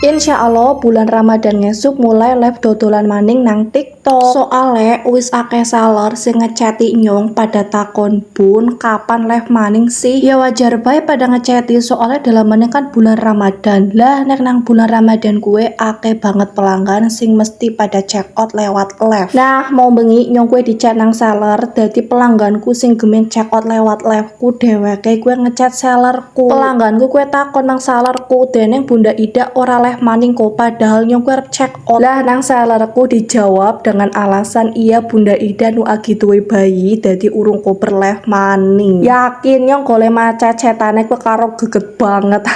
Insya Allah bulan Ramadan ngesuk mulai live dodolan maning nang TikTok. Soale wis akeh saler sing ngeceti nyong pada takon bun kapan live maning sih. Ya wajar bae pada ngeceti soalnya dalamannya kan bulan Ramadan. Lah nek nang bulan Ramadan gue akeh banget pelanggan sing mesti pada check out lewat live. Nah mau bengi nyong gue dicat nang seller dadi pelangganku sing gemen check out lewat live ku dheweke gue ngechat sellerku. Pelangganku gue takon nang sellerku deneng Bunda Ida ora live maning kok padahal nyong gue check out. Lah nang sellerku dijawab dengan alasan iya Bunda Ida nu agi duwe bayi dadi urung koper live maning. Yakin nyong golek maca cetane gue karo geget banget.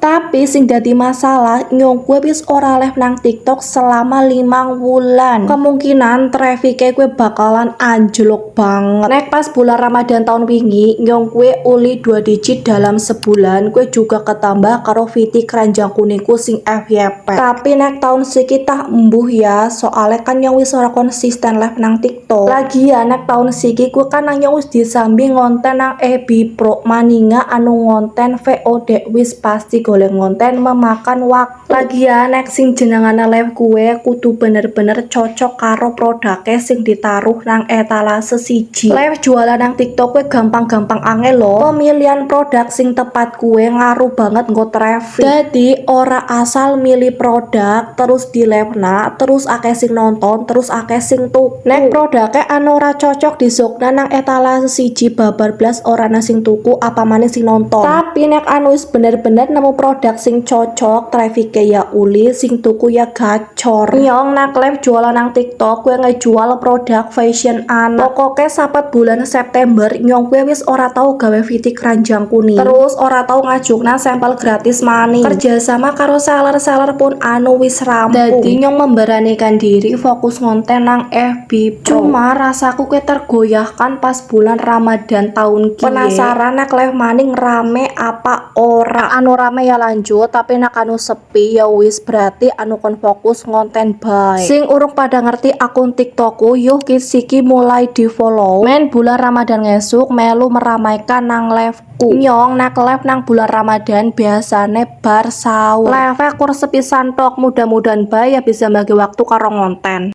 Tapi sing dadi masalah nyong gue wis ora live nang TikTok selama 5 bulan. Kemungkinan trafficnya gue bakalan anjlok banget. Nek pas bulan Ramadan tahun wingi nyong gue uli 2 digit dalam sebulan gue juga ketambah karo Viti keranjang kuningku sing FYP. Tapi nek tahun siki tak embuh ya soalnya kan nyong wis ora konsisten live nang TikTok. Lagian nek tahun siki gue kan nang nyong wis disambi ngonten nang EBI Pro maninga anu ngonten VOD wis pasti golek ngonten memakan waktu. Lagian nek sing jenengane live gue kudu bener-bener cocok karo produknya sing ditaruh nang etalase siji. Live jualan nang TikTok gue gampang-gampang angel loh. Pemilihan produk sing tepat gue ngaruh banget nggo traffic. Jadi ora asal milih produk terus di live na terus akeh sing nonton terus akeh sing tuku. Nek produknya anu ora cocok disukna nang etalase siji babar blas ora ana sing tuku apa maneh sing nonton. Tapi nek anu wis bener-bener nemu produk sing cocok trafficnya ya uli sing tuku ya gacor. Nyong nak live jualan nang TikTok gue ngejual produk fashion anak. Pokoknya sapat bulan September nyong gue wis ora tahu gawe Viti keranjang kuning. Terus ora tahu ngajukna sampel gratis maning. Kerjasama karo seller-seller pun anu wis rampung. Dadi nyong memberanikan diri fokus ngonten nang FB Pro. Cuma rasaku ke tergoyahkan pas bulan Ramadan tahun ki. Penasaran nak live maning rame apa ora? Anu rame ya lanjut tapi nak anu sepi ya wis berarti anu kon fokus ngonten bae. Sing urung pada ngerti akun TikTokku yuk siki mulai di follow. Men bulan Ramadan ngesuk melu meramaikan nang liveku. Nyong nak live nang bulan Ramadan biasane bar sahur. Live kur sepisan tok mudah-mudahan bae ya bisa bagi waktu karo ngonten.